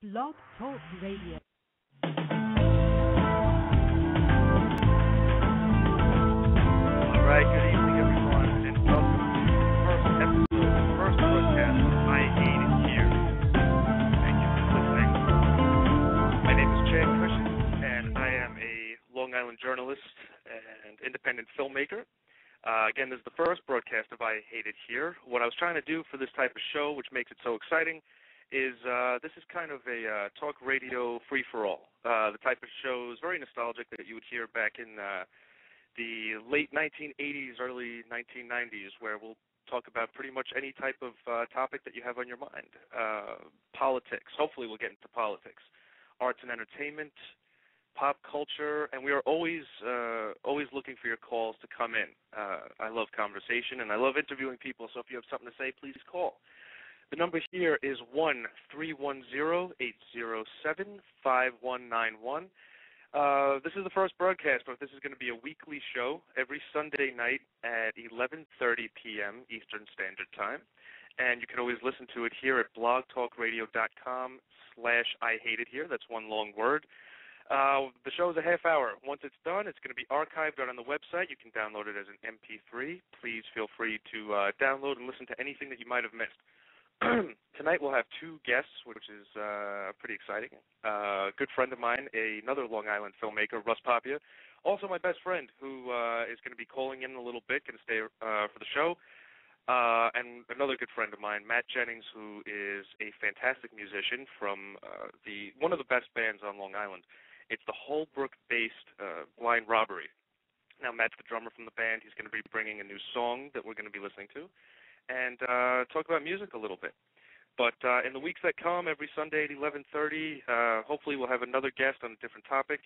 Blog Talk Radio. All right, good evening, everyone, and welcome to the first episode, the first broadcast of I Hate It Here. Thank you for listening. My name is Chad Cushing, and I am a Long Island journalist and independent filmmaker. Again, this is the first broadcast of I Hate It Here. What I was trying to do for this type of show, which makes it so exciting, is this is kind of a talk radio free-for-all. The type of shows, very nostalgic, that you would hear back in the late 1980s, early 1990s, where we'll talk about pretty much any type of topic that you have on your mind. Politics. Hopefully we'll get into politics. Arts and entertainment, pop culture, and we are always looking for your calls to come in. I love conversation, and I love interviewing people, so if you have something to say, please call. The number here is 1-310-807-5191. This is the first broadcast, but this is going to be a weekly show every Sunday night at 11:30 p.m. Eastern Standard Time. And you can always listen to it here at blogtalkradio.com/IHateItHere. That's one long word. The show is a half hour. Once it's done, it's going to be archived on the website. You can download it as an MP3. Please feel free to download and listen to anything that you might have missed. Tonight we'll have two guests, which is pretty exciting. A good friend of mine, another Long Island filmmaker, Russ Papia. Also my best friend, who is going to be calling in a little bit, going to stay for the show. And another good friend of mine, Matt Jennings, who is a fantastic musician from one of the best bands on Long Island. It's the Holbrook-based Blind Robbery. Now, Matt's the drummer from the band. He's going to be bringing a new song that we're going to be listening to, and talk about music a little bit. But in the weeks that come, every Sunday at 11:30, hopefully we'll have another guest on a different topic.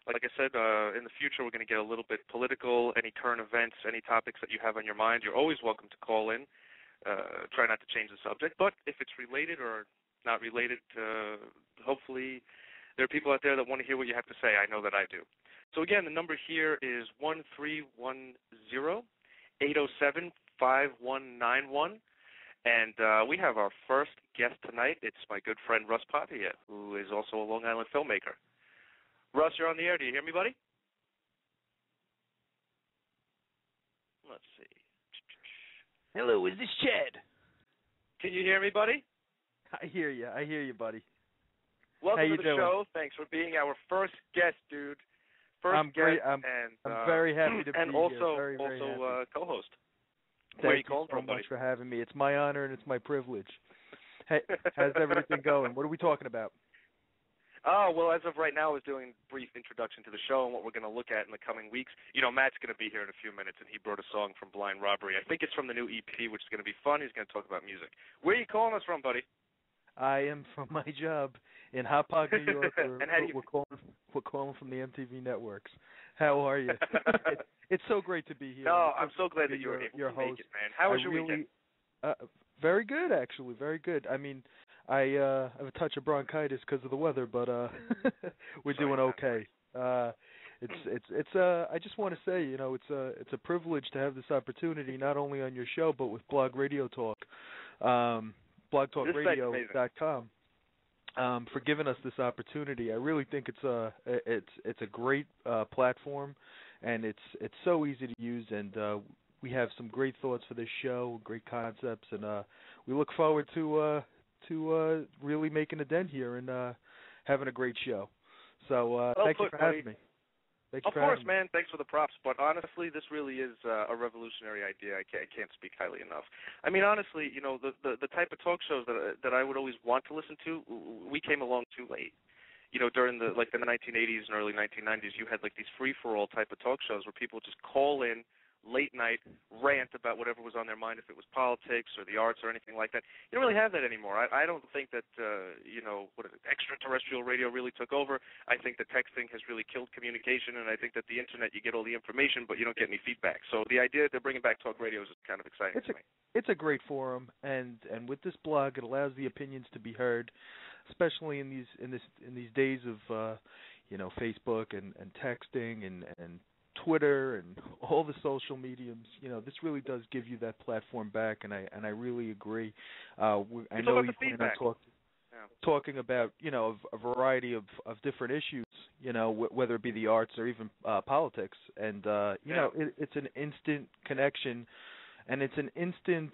Like I said, in the future we're going to get a little bit political, any current events, any topics that you have on your mind. You're always welcome to call in. Try not to change the subject. But if it's related or not related, hopefully there are people out there that want to hear what you have to say. I know that I do. So again, the number here is 1-310-807-5191, and we have our first guest tonight. It's my good friend Russ Papia, who is also a Long Island filmmaker. Russ, you're on the air. Do you hear me, buddy? Let's see. Hello, is this Chad? Can you hear me, buddy? I hear you, buddy. Welcome to the doing? show. Thanks for being our first guest, dude. I'm great. I'm very happy to be and here. Also, very happy. Co-host. Thank Where are you you calling so from, buddy? much for having me. It's my honor and it's my privilege. Hey, how's everything going? What are we talking about? Oh, well, as of right now, I was doing a brief introduction to the show and what we're going to look at in the coming weeks. You know, Matt's going to be here in a few minutes, and he brought a song from Blind Robbery. I think it's from the new EP, which is going to be fun. He's going to talk about music. Where are you calling us from, buddy? I am from my job in Hot Pot, New York. And how do you... We're calling from the MTV networks. How are you? It's so great to be here. No, I'm so glad that you're able to host. make it, man. How was your weekend? Very good, actually. Very good. I mean, I have a touch of bronchitis because of the weather, but we're doing okay. It's I just want to say, you know, it's a privilege to have this opportunity, not only on your show but with Blog Radio Talk, blogtalkradio.com, for giving us this opportunity. I really think it's a great platform, and it's so easy to use, and we have some great thoughts for this show, great concepts, and we look forward to really making a dent here and having a great show. So thank you for having me. Of course, man. Thanks for the props. But honestly, this really is a revolutionary idea. I can't speak highly enough. I mean, honestly, you know, the type of talk shows that I would always want to listen to, we came along too late. You know, during the 1980s and early 1990s, you had like these free-for-all type of talk shows where people would just call in late night, rant about whatever was on their mind, if it was politics or the arts or anything like that. You don't really have that anymore. I don't think that, extraterrestrial radio really took over. I think the texting has really killed communication, and I think that the Internet, you get all the information, but you don't get any feedback. So the idea that they're bringing back talk radio is kind of exciting to me. It's a great forum, and with this blog, it allows the opinions to be heard, especially in these days of, Facebook and texting and Twitter and all the social mediums. You know, this really does give you that platform back, and I really agree. I know you plan on talking. talking about, a variety of different issues, whether it be the arts or even politics. And, it's an instant connection, and it's an instant,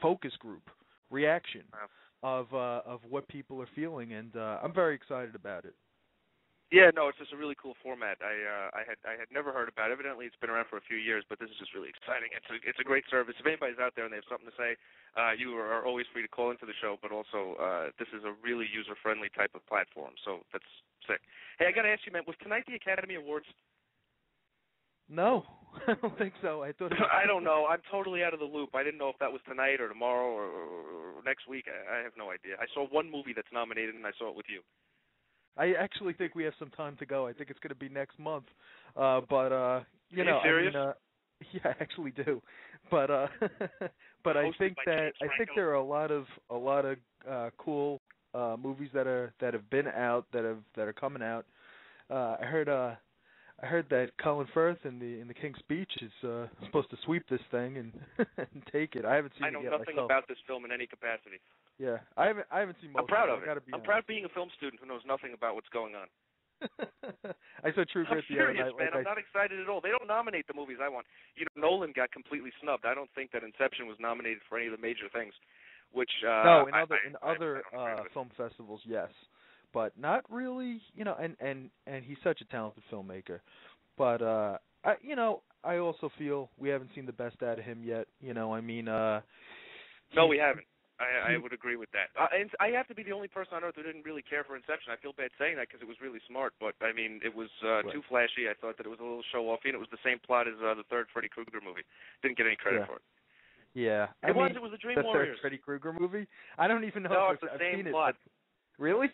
focus group reaction of what people are feeling, and I'm very excited about it. Yeah, no, it's just a really cool format. I had never heard about it. Evidently, it's been around for a few years, but this is just really exciting. It's a great service. If anybody's out there and they have something to say, you are always free to call into the show. But also, this is a really user-friendly type of platform, so that's sick. Hey, I got to ask you, man, was tonight the Academy Awards? No, I don't think so. I thought. I don't know. I'm totally out of the loop. I didn't know if that was tonight or tomorrow or next week. I have no idea. I saw one movie that's nominated, and I saw it with you. I actually think we have some time to go. I think it's going to be next month. But Are you serious? Yeah, I actually do. But I think that there are a lot of cool movies that have been out that are coming out. I heard that Colin Firth in the King's Speech is supposed to sweep this thing and take it. I haven't seen it yet. I know nothing about this film in any capacity. Yeah, I haven't seen most. I'm proud of it. I'm proud of being a film student who knows nothing about what's going on. I saw True Grit the other night. Man. I'm not excited at all. They don't nominate the movies I want. Nolan got completely snubbed. I don't think that Inception was nominated for any of the major things. Which no, in other film festivals, yes, but not really. And he's such a talented filmmaker. But I also feel we haven't seen the best out of him yet. No, we haven't. I would agree with that. And I have to be the only person on earth who didn't really care for Inception. I feel bad saying that because it was really smart, but it was too flashy. I thought that it was a little show-offy, and it was the same plot as the third Freddy Krueger movie. Didn't get any credit for it. Yeah. It was the Dream Warriors. The third Freddy Krueger movie? I don't even know no, if it's the I've same seen plot. it. Really?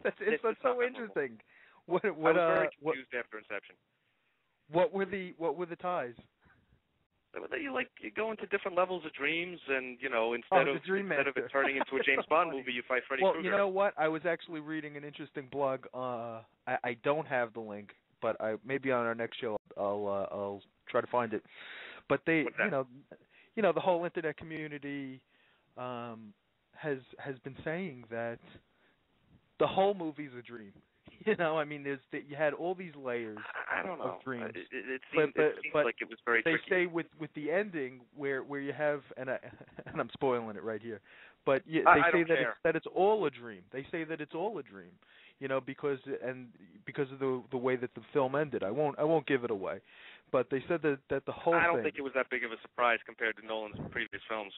That's so interesting. I was very confused after Inception. What were the ties? You go into different levels of dreams, and instead of it turning into a James Bond movie, you fight Freddy Krueger. Well, you know what? I was actually reading an interesting blog. I don't have the link, but maybe on our next show I'll try to find it. But they, the whole internet community has been saying that the whole movie's a dream. You had all these layers of dreams. It seems like it was very tricky. They say with the ending where you have, and I'm spoiling it right here, but they say that it's all a dream. They say that it's all a dream, because of the way that the film ended. I won't give it away, but they said that the whole thing. I don't think it was that big of a surprise compared to Nolan's previous films.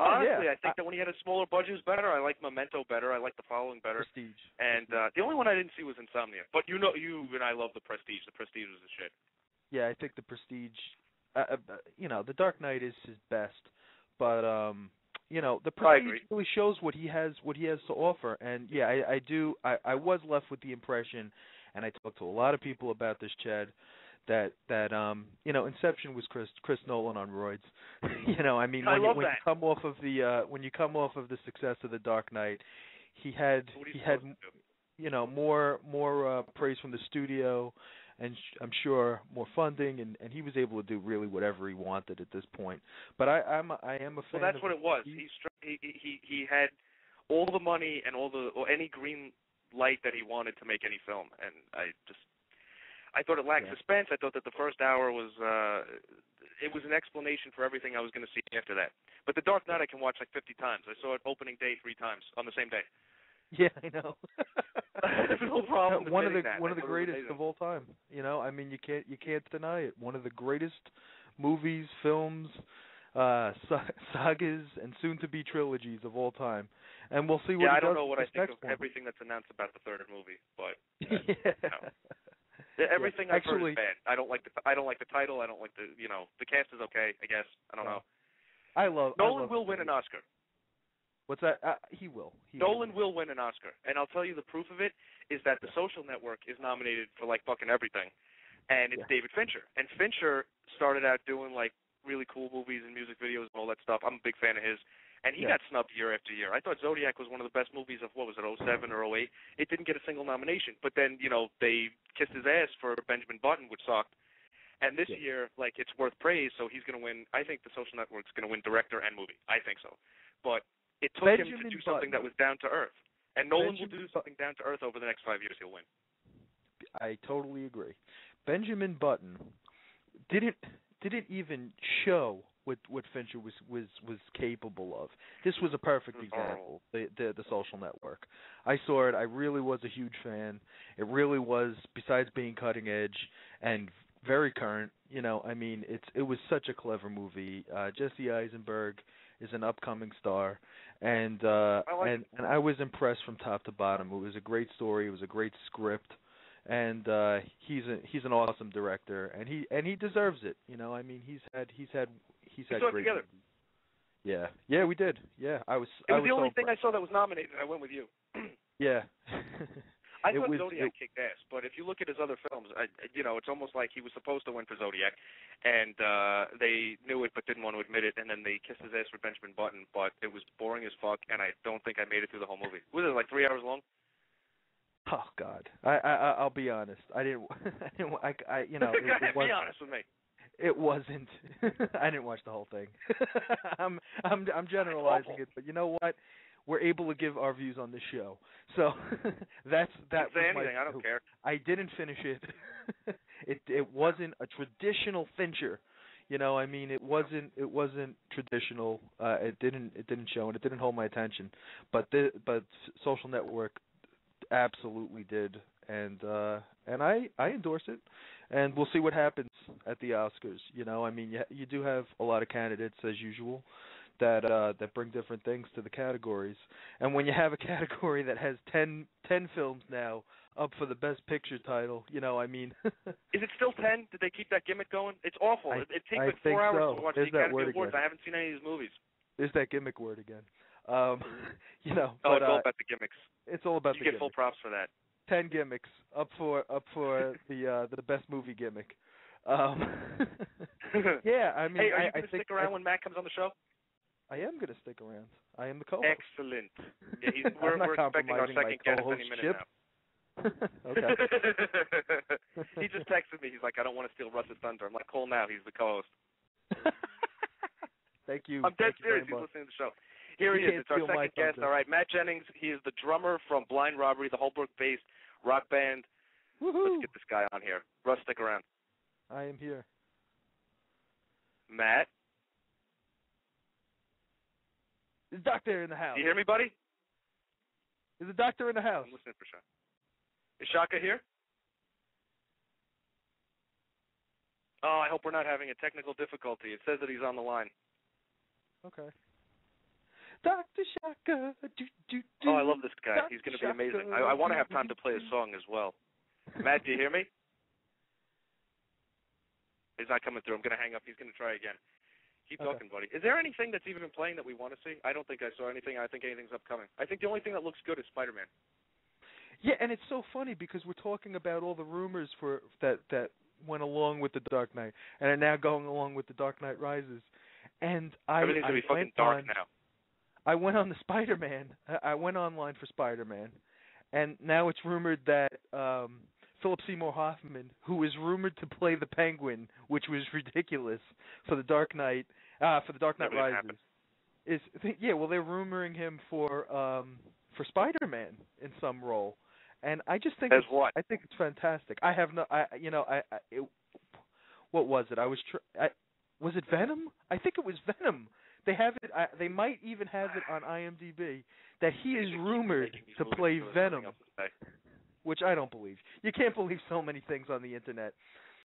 Honestly, yeah. I think that when he had a smaller budget, it was better. I like Memento better. I like The Following better. Prestige. And the only one I didn't see was Insomnia. But you and I love The Prestige. The Prestige was the shit. Yeah, I think The Prestige. The Dark Knight is his best, but The Prestige really shows what he has to offer. And yeah, I do. I was left with the impression, and I talked to a lot of people about this, Chad, that Inception was Chris Nolan on roids. When you come off of the success of The Dark Knight, he had more praise from the studio, and I'm sure more funding, and he was able to do really whatever he wanted at this point. But I am a fan. Well, that's what it was. He had all the money and or any green light that he wanted to make any film, and I thought it lacked suspense. I thought that the first hour was it was an explanation for everything I was going to see after that. But The Dark Knight I can watch like 50 times. I saw it opening day 3 times on the same day. Yeah, I know. No problem. One of the greatest of all time. You can't deny it. One of the greatest movies, films, sagas, and soon-to-be trilogies of all time. And we'll see what. I don't know what I think of everything that's announced about the third movie, but. Everything I've heard is bad. I don't like the title. I don't like the cast is okay, I guess. I don't know. Nolan will win an Oscar. What's that? He will. Nolan will win an Oscar, and I'll tell you the proof of it is that The Social Network is nominated for like fucking everything, and it's David Fincher. And Fincher started out doing like really cool movies and music videos and all that stuff. I'm a big fan of his. And he got snubbed year after year. I thought Zodiac was one of the best movies of, 07 or 08. It didn't get a single nomination. But then, they kissed his ass for Benjamin Button, which sucked. And this year, it's worth praise, so he's going to win. I think The Social Network's going to win director and movie. I think so. But It took him to do something that was down to earth. And Nolan will do something down to earth over the next 5 years. He'll win. I totally agree. Benjamin Button didn't even show what Fincher was capable of. This was a perfect example. The Social Network. I saw it. I really was a huge fan. It really was. Besides being cutting edge and very current, I mean, it was such a clever movie. Jesse Eisenberg is an upcoming star, and I was impressed from top to bottom. It was a great story. It was a great script, and he's an awesome director, and he deserves it. I mean, he's had great together. movies. Yeah, we did. Yeah, It was the only thing I saw that was nominated. I went with you. Yeah. I thought Zodiac kicked ass, but if you look at his other films, it's almost like he was supposed to win for Zodiac, and they knew it but didn't want to admit it, and then they kissed his ass for Benjamin Button, but it was boring as fuck, and I don't think I made it through the whole movie. Was it like 3 hours long? Oh God, I'll be honest. It be honest with me. It wasn't. I didn't watch the whole thing. I'm generalizing it, but you know what? We're able to give our views on this show, so that was anything. I don't care. I didn't finish it. It wasn't a traditional Fincher, I mean, it wasn't traditional. It didn't show, and it didn't hold my attention. But Social Network absolutely did, and I endorse it, and we'll see what happens at the Oscars. I mean, you do have a lot of candidates as usual that bring different things to the categories. And when you have a category that has 10 films now up for the Best Picture title, I mean... Is it still 10? Did they keep that gimmick going? It's awful. It takes like 4 hours to watch the Academy Awards. I haven't seen any of these movies. There's that gimmick word again. It's all about the gimmicks. It's all about the gimmicks. You get full props for that. 10 gimmicks up for the Best Movie gimmick. Yeah, I mean... Hey, are you going to stick around when Matt comes on the show? I am going to stick around. I am the co-host. Excellent. Yeah, we're expecting our second guest any minute now. Okay. He just texted me. He's like, I don't want to steal Russ's thunder. I'm like, call now. He's the co-host. Thank you. I'm dead serious. He's listening to the show. Here he is. It's our second guest. All right, Matt Jennings. He is the drummer from Blind Robbery, the Holbrook-based rock band. Woohoo. Let's get this guy on here. Russ, stick around. I am here. Matt? Is the doctor in the house? Do you hear me, buddy? Is the doctor in the house? I'm listening for Shaka. Is Shaka here? Oh, I hope we're not having a technical difficulty. It says that he's on the line. Okay. Dr. Shaka. Oh, I love this guy. He's going to be amazing. I want to have time to play a song as well. Matt, do you hear me? He's not coming through. I'm going to hang up. He's going to try again. Keep talking, buddy. Is there anything that's even been playing that we want to see? I don't think I saw anything. I think anything's upcoming. I think the only thing that looks good is Spider-Man. Yeah, and it's so funny because we're talking about all the rumors that went along with The Dark Knight and are now going along with The Dark Knight Rises. And everything's going to be fucking dark now. I went on the Spider-Man. I went online for Spider-Man, and now it's rumored that Philip Seymour Hoffman, who is rumored to play the Penguin, which was ridiculous for The Dark Knight, Rises, they're rumoring him for Spider-Man in some role, and I just think I think it's fantastic. I have no, what was it? Was it Venom? I think it was Venom. They have it. They might even have it on IMDb that he is rumored to play Venom, which I don't believe. You can't believe so many things on the internet.